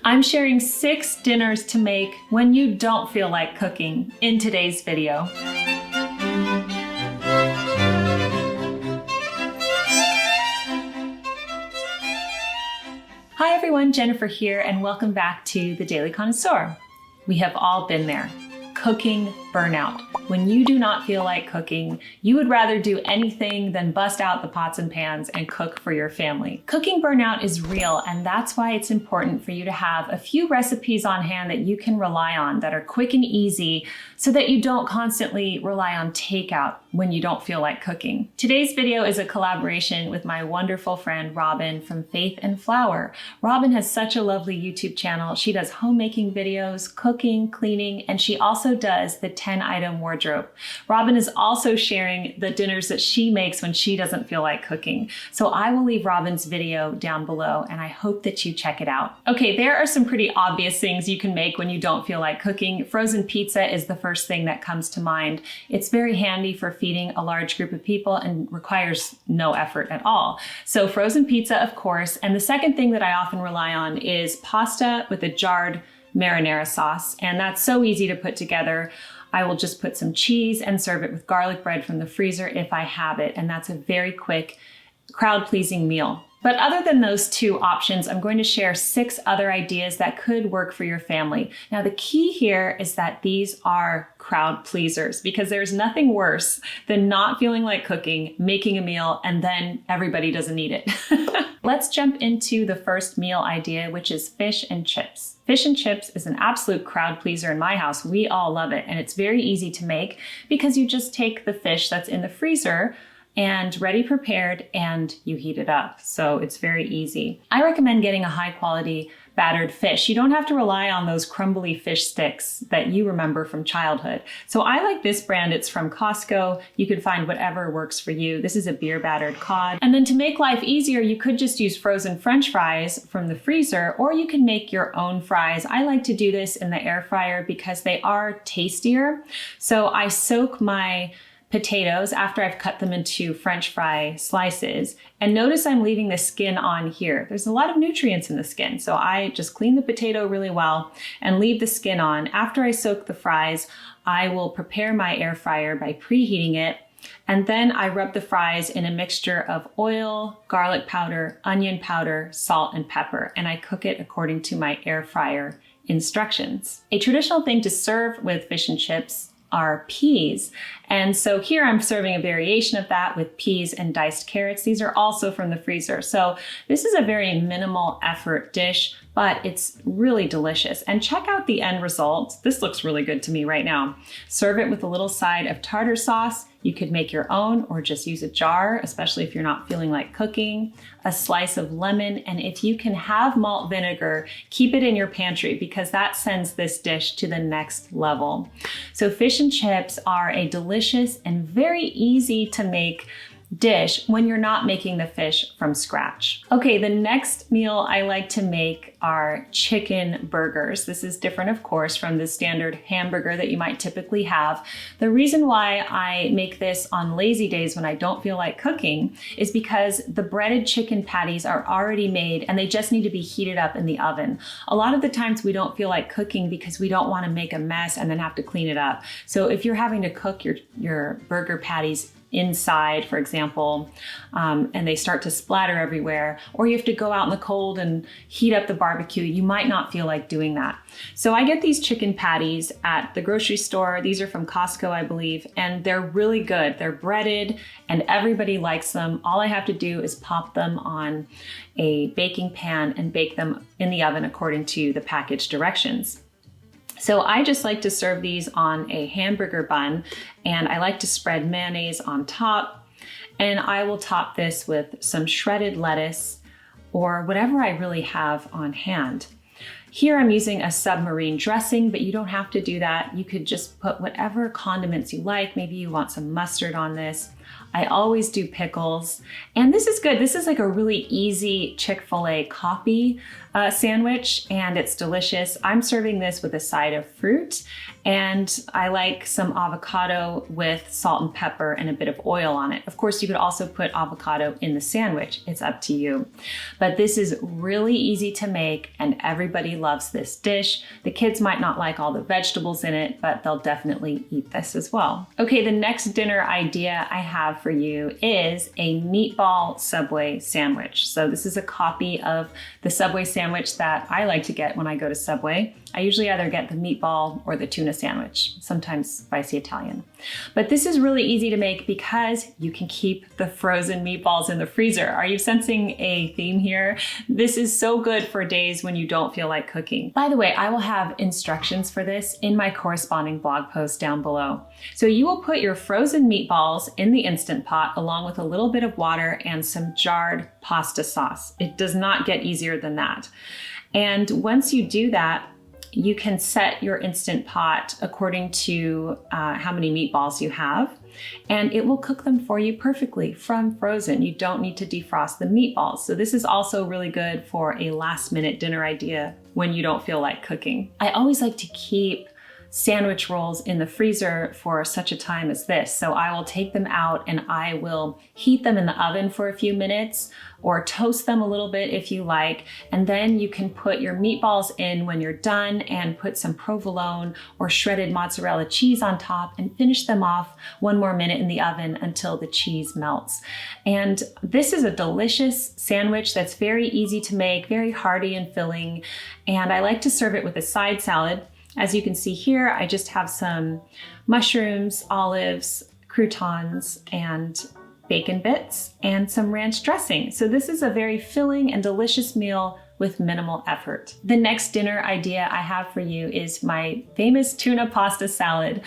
I'm sharing 6 dinners to make when you don't feel like cooking in today's video. Hi everyone, Jennifer here, and welcome back to the Daily Connoisseur. We have all been there. Cooking burnout. When you do not feel like cooking, you would rather do anything than bust out the pots and pans and cook for your family. Cooking burnout is real, and that's why it's important for you to have a few recipes on hand that you can rely on that are quick and easy so that you don't constantly rely on takeout when you don't feel like cooking. Today's video is a collaboration with my wonderful friend Robin from Faith and Flour. Robin has such a lovely YouTube channel. She does homemaking videos, cooking, cleaning, and she also does the 10-item wardrobe. Robin is also sharing the dinners that she makes when she doesn't feel like cooking. So I will leave Robin's video down below and I hope that you check it out. Okay, there are some pretty obvious things you can make when you don't feel like cooking. Frozen pizza is the first thing that comes to mind. It's very handy for feeding a large group of people and requires no effort at all. So frozen pizza, of course. And the second thing that I often rely on is pasta with a jarred marinara sauce. And that's so easy to put together. I will just put some cheese and serve it with garlic bread from the freezer if I have it. And that's a very quick, crowd-pleasing meal. But other than those 2 options, I'm going to share 6 other ideas that could work for your family. Now, the key here is that these are crowd pleasers because there's nothing worse than not feeling like cooking, making a meal, and then everybody doesn't eat it. Let's jump into the first meal idea, which is fish and chips. Fish and chips is an absolute crowd pleaser in my house. We all love it, and it's very easy to make because you just take the fish that's in the freezer and ready prepared and you heat it up. So it's very easy. I recommend getting a high quality battered fish. You don't have to rely on those crumbly fish sticks that you remember from childhood. So I like this brand. It's from Costco. You can find whatever works for you. This is a beer battered cod. And then to make life easier, you could just use frozen French fries from the freezer, or you can make your own fries. I like to do this in the air fryer because they are tastier. So I soak my potatoes after I've cut them into French fry slices. And notice I'm leaving the skin on here. There's a lot of nutrients in the skin. So I just clean the potato really well and leave the skin on. After I soak the fries, I will prepare my air fryer by preheating it. And then I rub the fries in a mixture of oil, garlic powder, onion powder, salt, and pepper. And I cook it according to my air fryer instructions. A traditional thing to serve with fish and chips are peas. And so here I'm serving a variation of that with peas and diced carrots. These are also from the freezer. So this is a very minimal effort dish, but it's really delicious. And check out the end result. This looks really good to me right now. Serve it with a little side of tartar sauce. You could make your own or just use a jar, especially if you're not feeling like cooking, a slice of lemon, and if you can have malt vinegar, keep it in your pantry because that sends this dish to the next level. So fish and chips are a delicious and very easy to make dish when you're not making the fish from scratch. Okay, the next meal I like to make are chicken burgers. This is different, of course, from the standard hamburger that you might typically have. The reason why I make this on lazy days when I don't feel like cooking is because the breaded chicken patties are already made and they just need to be heated up in the oven. A lot of the times we don't feel like cooking because we don't want to make a mess and then have to clean it up. So if you're having to cook your burger patties inside, for example, and they start to splatter everywhere, or you have to go out in the cold and heat up the barbecue, you might not feel like doing that. So I get these chicken patties at the grocery store. These are from Costco, I believe, and they're really good. They're breaded and everybody likes them. All I have to do is pop them on a baking pan and bake them in the oven according to the package directions. So I just like to serve these on a hamburger bun, and I like to spread mayonnaise on top, and I will top this with some shredded lettuce or whatever I really have on hand. Here I'm using a submarine dressing, but you don't have to do that. You could just put whatever condiments you like. Maybe you want some mustard on this. I always do pickles. And this is good. This is like a really easy Chick-fil-A copy sandwich, and it's delicious. I'm serving this with a side of fruit, and I like some avocado with salt and pepper and a bit of oil on it. Of course, you could also put avocado in the sandwich. It's up to you. But this is really easy to make, and everybody loves this dish. The kids might not like all the vegetables in it, but they'll definitely eat this as well. Okay, the next dinner idea I have for you is a meatball Subway sandwich. So this is a copy of the Subway sandwich that I like to get when I go to Subway. I usually either get the meatball or the tuna sandwich, sometimes spicy Italian. But this is really easy to make because you can keep the frozen meatballs in the freezer. Are you sensing a theme here? This is so good for days when you don't feel like cooking. By the way, I will have instructions for this in my corresponding blog post down below. So you will put your frozen meatballs in the Instant Pot along with a little bit of water and some jarred pasta sauce. It does not get easier than that. And once you do that, you can set your Instant Pot according to how many meatballs you have, and it will cook them for you perfectly from frozen. You don't need to defrost the meatballs. So this is also really good for a last-minute dinner idea when you don't feel like cooking. I always like to keep sandwich rolls in the freezer for such a time as this. So I will take them out and I will heat them in the oven for a few minutes or toast them a little bit if you like. And then you can put your meatballs in when you're done and put some provolone or shredded mozzarella cheese on top and finish them off one more minute in the oven until the cheese melts. And this is a delicious sandwich that's very easy to make, very hearty and filling. And I like to serve it with a side salad. As you can see here, I just have some mushrooms, olives, croutons, and bacon bits, and some ranch dressing. So this is a very filling and delicious meal with minimal effort. The next dinner idea I have for you is my famous tuna pasta salad.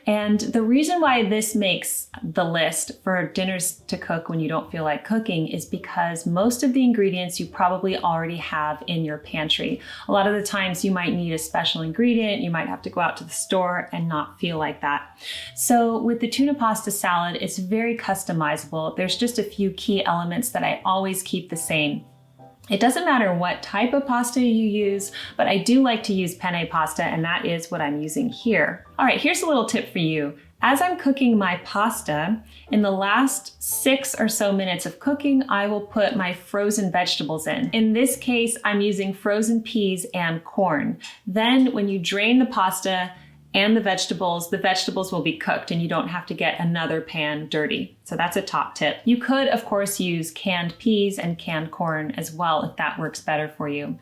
And the reason why this makes the list for dinners to cook when you don't feel like cooking is because most of the ingredients you probably already have in your pantry. A lot of the times you might need a special ingredient, you might have to go out to the store and not feel like that. So with the tuna pasta salad, it's very customizable. There's just a few key elements that I always keep the same. It doesn't matter what type of pasta you use, but I do like to use penne pasta, and that is what I'm using here. All right, here's a little tip for you. As I'm cooking my pasta, in the last 6 or so minutes of cooking, I will put my frozen vegetables in. In this case, I'm using frozen peas and corn. Then when you drain the pasta and the vegetables will be cooked and you don't have to get another pan dirty. So that's a top tip. You could, of course, use canned peas and canned corn as well if that works better for you.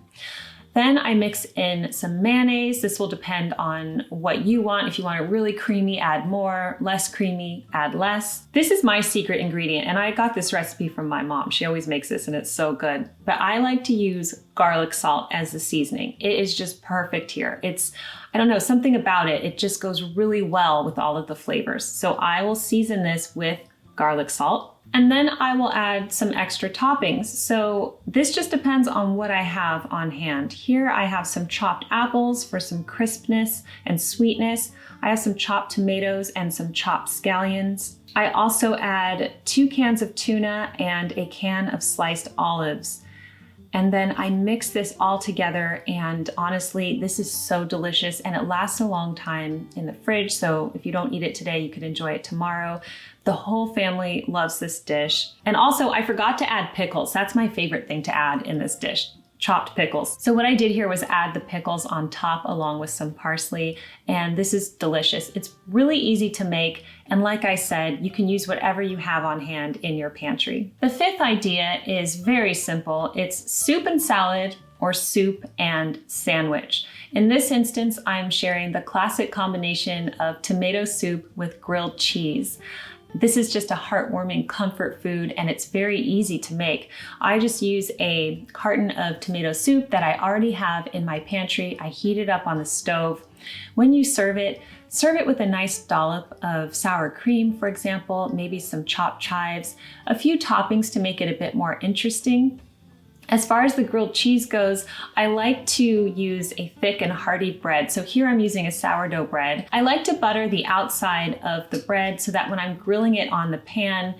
Then I mix in some mayonnaise. This will depend on what you want. If you want it really creamy, add more. Less creamy, add less. This is my secret ingredient, and I got this recipe from my mom. She always makes this and it's so good. But I like to use garlic salt as the seasoning. It is just perfect here. I don't know, something about it. It just goes really well with all of the flavors. So I will season this with garlic salt. And then I will add some extra toppings. So this just depends on what I have on hand. Here I have some chopped apples for some crispness and sweetness. I have some chopped tomatoes and some chopped scallions. I also add 2 cans of tuna and a can of sliced olives. And then I mix this all together, and honestly, this is so delicious and it lasts a long time in the fridge. So if you don't eat it today, you can enjoy it tomorrow. The whole family loves this dish. And also I forgot to add pickles. That's my favorite thing to add in this dish. Chopped pickles. So what I did here was add the pickles on top along with some parsley, and this is delicious. It's really easy to make, and like I said, you can use whatever you have on hand in your pantry. The 5th idea is very simple. It's soup and salad or soup and sandwich. In this instance, I'm sharing the classic combination of tomato soup with grilled cheese. This is just a heartwarming comfort food, and it's very easy to make. I just use a carton of tomato soup that I already have in my pantry. I heat it up on the stove. When you serve it with a nice dollop of sour cream, for example, maybe some chopped chives, a few toppings to make it a bit more interesting. As far as the grilled cheese goes, I like to use a thick and hearty bread. So here I'm using a sourdough bread. I like to butter the outside of the bread so that when I'm grilling it on the pan,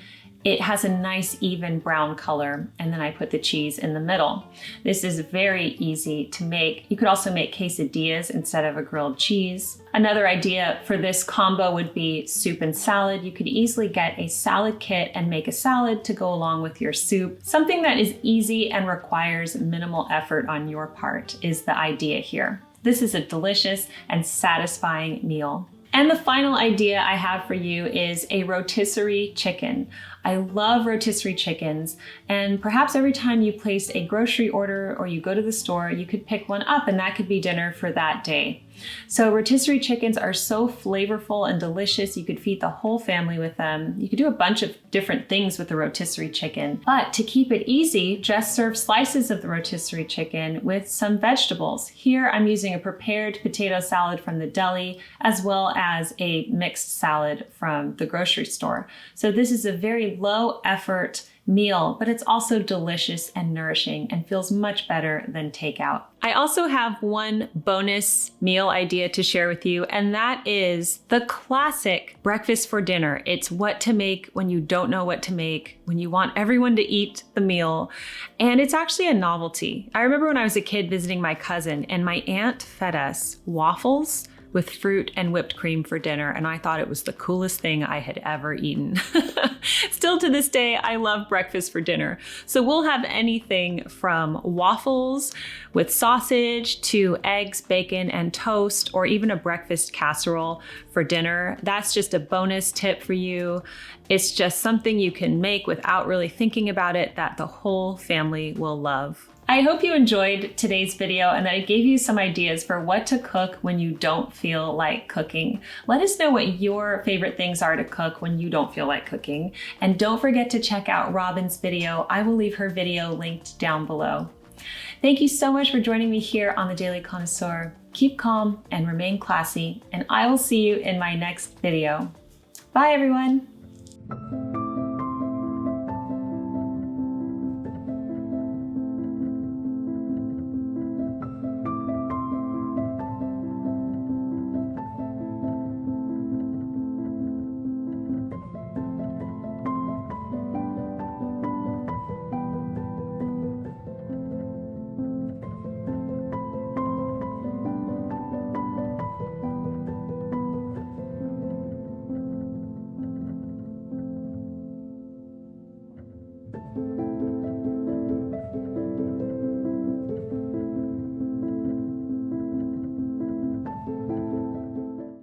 it has a nice even brown color, and then I put the cheese in the middle. This is very easy to make. You could also make quesadillas instead of a grilled cheese. Another idea for this combo would be soup and salad. You could easily get a salad kit and make a salad to go along with your soup. Something that is easy and requires minimal effort on your part is the idea here. This is a delicious and satisfying meal. And the final idea I have for you is a rotisserie chicken. I love rotisserie chickens, and perhaps every time you place a grocery order or you go to the store, you could pick one up and that could be dinner for that day. So rotisserie chickens are so flavorful and delicious. You could feed the whole family with them. You could do a bunch of different things with the rotisserie chicken, but to keep it easy, just serve slices of the rotisserie chicken with some vegetables. Here I'm using a prepared potato salad from the deli, as well as a mixed salad from the grocery store. So this is a very low effort meal, but it's also delicious and nourishing and feels much better than takeout. I also have one bonus meal idea to share with you, and that is the classic breakfast for dinner. It's what to make when you don't know what to make, when you want everyone to eat the meal, and it's actually a novelty. I remember when I was a kid visiting my cousin, and my aunt fed us waffles with fruit and whipped cream for dinner, and I thought it was the coolest thing I had ever eaten. Still to this day, I love breakfast for dinner. So we'll have anything from waffles with sausage to eggs, bacon, and toast, or even a breakfast casserole for dinner. That's just a bonus tip for you. It's just something you can make without really thinking about it that the whole family will love. I hope you enjoyed today's video and that it gave you some ideas for what to cook when you don't feel like cooking. Let us know what your favorite things are to cook when you don't feel like cooking. And don't forget to check out Robin's video. I will leave her video linked down below. Thank you so much for joining me here on The Daily Connoisseur. Keep calm and remain classy, and I will see you in my next video. Bye, everyone.